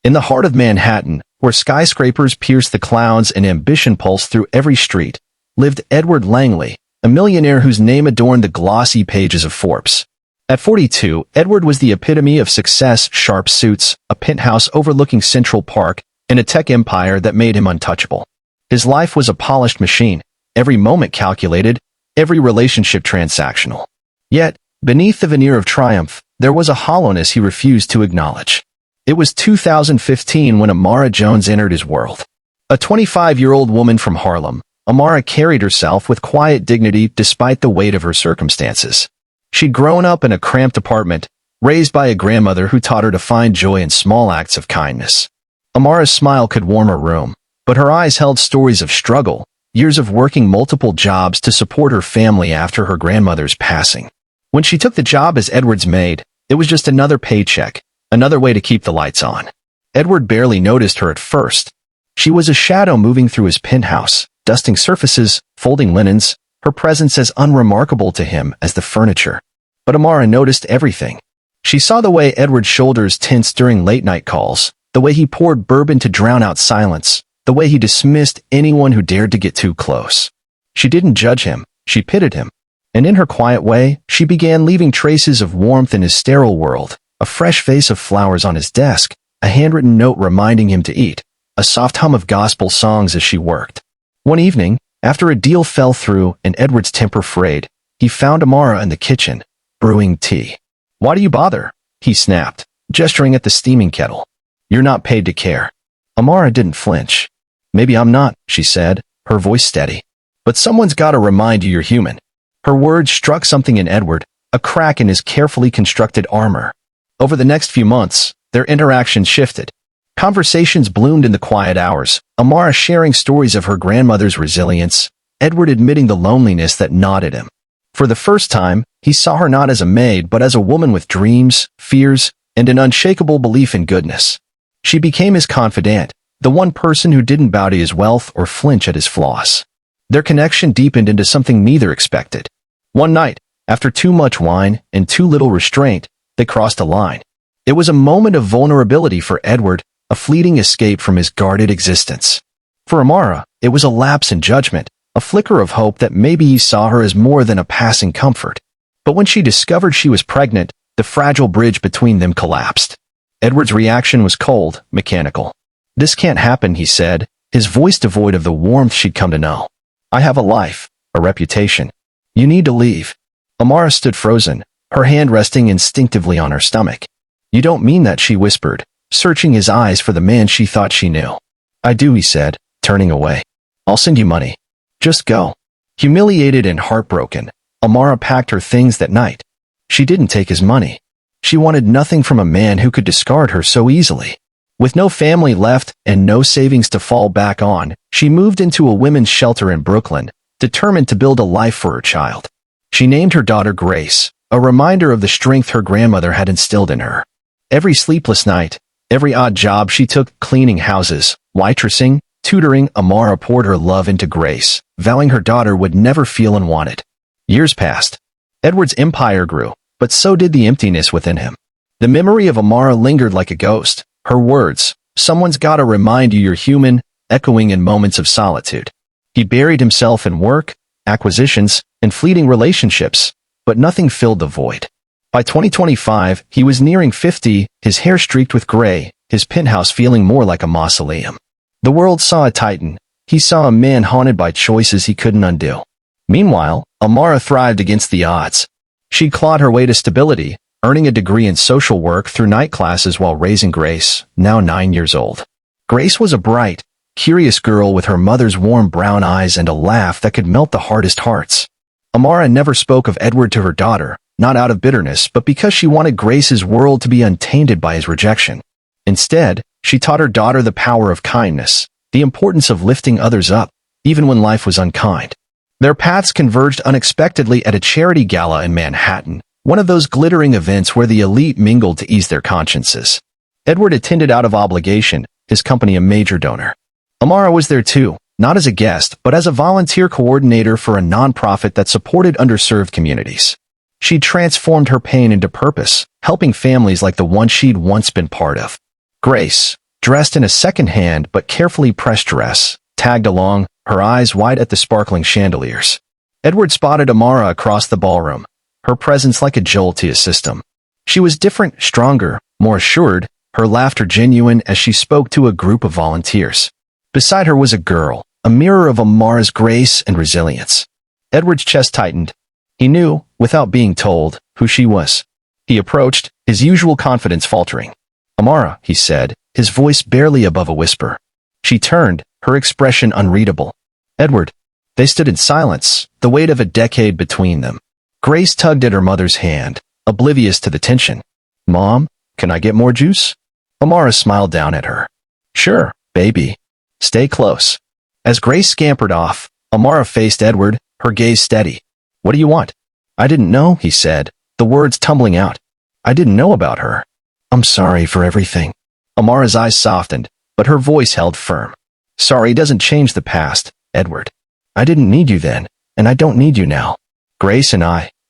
In the heart of Manhattan, where skyscrapers pierced the clouds and ambition pulsed through every street, lived Edward Langley, a millionaire whose name adorned the glossy pages of Forbes. At 42, Edward was the epitome of success: sharp suits, a penthouse overlooking Central Park, and a tech empire that made him untouchable. His life was a polished machine, every moment calculated, every relationship transactional. Yet, beneath the veneer of triumph, there was a hollowness he refused to acknowledge. It was 2015 when Amara Jones entered his world. A 25-year-old woman from Harlem, Amara carried herself with quiet dignity despite the weight of her circumstances. She'd grown up in a cramped apartment, raised by a grandmother who taught her to find joy in small acts of kindness. Amara's smile could warm a room, but her eyes held stories of struggle, years of working multiple jobs to support her family after her grandmother's passing. When she took the job as Edward's maid, it was just another paycheck, another way to keep the lights on. Edward barely noticed her at first. She was a shadow moving through his penthouse, dusting surfaces, folding linens, her presence as unremarkable to him as the furniture. But Amara noticed everything. She saw the way Edward's shoulders tensed during late-night calls, the way he poured bourbon to drown out silence, the way he dismissed anyone who dared to get too close. She didn't judge him, she pitied him. And in her quiet way, she began leaving traces of warmth in his sterile world, a fresh vase of flowers on his desk, a handwritten note reminding him to eat, a soft hum of gospel songs as she worked. One evening, after a deal fell through and Edward's temper frayed, he found Amara in the kitchen, brewing tea. "Why do you bother?" he snapped, gesturing at the steaming kettle. "You're not paid to care." Amara didn't flinch. "Maybe I'm not," she said, her voice steady. "But someone's got to remind you you're human." Her words struck something in Edward, a crack in his carefully constructed armor. Over the next few months, their interaction shifted. Conversations bloomed in the quiet hours, Amara sharing stories of her grandmother's resilience, Edward admitting the loneliness that gnawed at him. For the first time, he saw her not as a maid but as a woman with dreams, fears, and an unshakable belief in goodness. She became his confidant, the one person who didn't bow to his wealth or flinch at his flaws. Their connection deepened into something neither expected. One night, after too much wine and too little restraint, they crossed a line. It was a moment of vulnerability for Edward, a fleeting escape from his guarded existence. For Amara, it was a lapse in judgment, a flicker of hope that maybe he saw her as more than a passing comfort. But when she discovered she was pregnant, the fragile bridge between them collapsed. Edward's reaction was cold, mechanical. "This can't happen," he said, his voice devoid of the warmth she'd come to know. "I have a life, a reputation. You need to leave." Amara stood frozen, her hand resting instinctively on her stomach. "You don't mean that," she whispered, searching his eyes for the man she thought she knew. "I do," he said, turning away. "I'll send you money. Just go." Humiliated and heartbroken, Amara packed her things that night. She didn't take his money. She wanted nothing from a man who could discard her so easily. With no family left and no savings to fall back on, she moved into a women's shelter in Brooklyn, determined to build a life for her child. She named her daughter Grace, a reminder of the strength her grandmother had instilled in her. Every sleepless night, every odd job she took, cleaning houses, waitressing, tutoring, Amara poured her love into Grace, vowing her daughter would never feel unwanted. Years passed. Edward's empire grew, but so did the emptiness within him. The memory of Amara lingered like a ghost. Her words, "Someone's gotta remind you you're human," echoing in moments of solitude. He buried himself in work, acquisitions, and fleeting relationships, but nothing filled the void. By 2025, he was nearing 50, his hair streaked with gray, his penthouse feeling more like a mausoleum. The world saw a titan. He saw a man haunted by choices he couldn't undo. Meanwhile, Amara thrived against the odds. She clawed her way to stability, earning a degree in social work through night classes while raising Grace, now 9 years old. Grace was a bright, curious girl with her mother's warm brown eyes and a laugh that could melt the hardest hearts. Amara never spoke of Edward to her daughter, not out of bitterness, but because she wanted Grace's world to be untainted by his rejection. Instead, she taught her daughter the power of kindness, the importance of lifting others up, even when life was unkind. Their paths converged unexpectedly at a charity gala in Manhattan, one of those glittering events where the elite mingled to ease their consciences. Edward attended out of obligation, his company a major donor. Amara was there too, not as a guest, but as a volunteer coordinator for a nonprofit that supported underserved communities. She transformed her pain into purpose, helping families like the one she'd once been part of. Grace, dressed in a second-hand but carefully pressed dress, tagged along, her eyes wide at the sparkling chandeliers. Edward spotted Amara across the ballroom, her presence like a jolt to his system. She was different, stronger, more assured, her laughter genuine as she spoke to a group of volunteers. Beside her was a girl, a mirror of Amara's grace and resilience. Edward's chest tightened. He knew, without being told, who she was. He approached, his usual confidence faltering. "Amara," he said, his voice barely above a whisper. She turned, her expression unreadable. "Edward." They stood in silence, the weight of a decade between them. Grace tugged at her mother's hand, oblivious to the tension. "Mom, can I get more juice?" Amara smiled down at her. "Sure, baby. Stay close." As Grace scampered off, Amara faced Edward, her gaze steady. "What do you want?" "I didn't know," he said, the words tumbling out. "I didn't know about her. I'm sorry for everything." Amara's eyes softened, but her voice held firm. "Sorry doesn't change the past, Edward. I didn't need you then, and I don't need you now. Grace and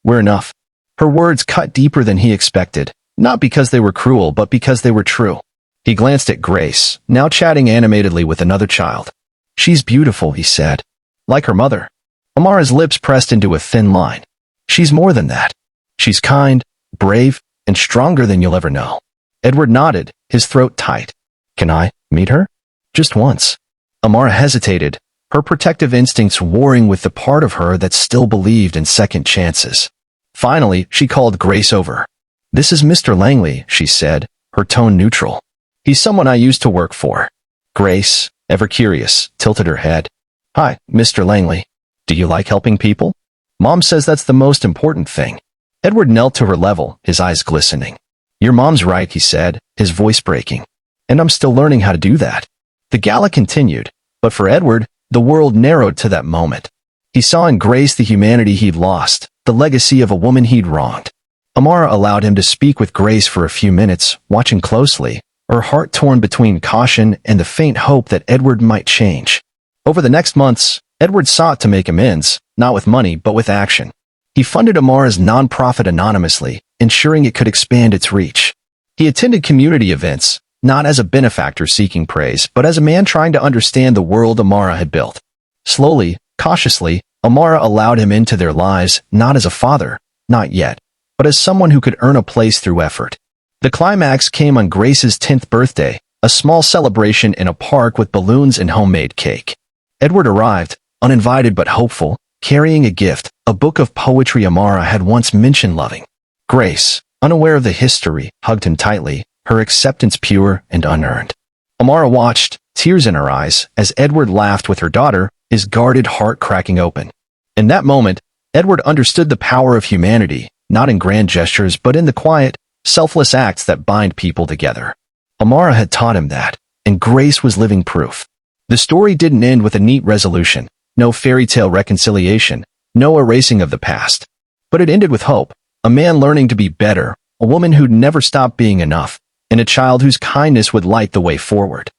we're enough." Her words cut deeper than he expected, not because they were cruel, but because they were true. He glanced at Grace, now chatting animatedly with another child. "She's beautiful," he said. "Like her mother." Amara's lips pressed into a thin line. "She's more than that. She's kind, brave, and stronger than you'll ever know." Edward nodded, his throat tight. "Can I meet her?" "Just once." Amara hesitated, her protective instincts warring with the part of her that still believed in second chances. Finally, she called Grace over. "This is Mr. Langley," she said, her tone neutral. "He's someone I used to work for." Grace, ever curious, tilted her head. "Hi, Mr. Langley. Do you like helping people?" "Mom says that's the most important thing." Edward knelt to her level, his eyes glistening. "Your mom's right," he said, his voice breaking. "And I'm still learning how to do that." The gala continued, but for Edward, the world narrowed to that moment. He saw in Grace the humanity he'd lost, the legacy of a woman he'd wronged. Amara allowed him to speak with Grace for a few minutes, watching closely, her heart torn between caution and the faint hope that Edward might change. Over the next months, Edward sought to make amends, not with money but with action. He funded Amara's nonprofit anonymously, ensuring it could expand its reach. He attended community events, not as a benefactor seeking praise, but as a man trying to understand the world Amara had built. Slowly, cautiously, Amara allowed him into their lives, not as a father, not yet, but as someone who could earn a place through effort. The climax came on Grace's 10th birthday, a small celebration in a park with balloons and homemade cake. Edward arrived, uninvited but hopeful, carrying a gift, a book of poetry Amara had once mentioned loving. Grace, unaware of the history, hugged him tightly, her acceptance pure and unearned. Amara watched, tears in her eyes, as Edward laughed with her daughter, his guarded heart cracking open. In that moment, Edward understood the power of humanity, not in grand gestures but in the quiet, selfless acts that bind people together. Amara had taught him that, and Grace was living proof. The story didn't end with a neat resolution, no fairy tale reconciliation, no erasing of the past. But it ended with hope, a man learning to be better, a woman who'd never stop being enough, and a child whose kindness would light the way forward.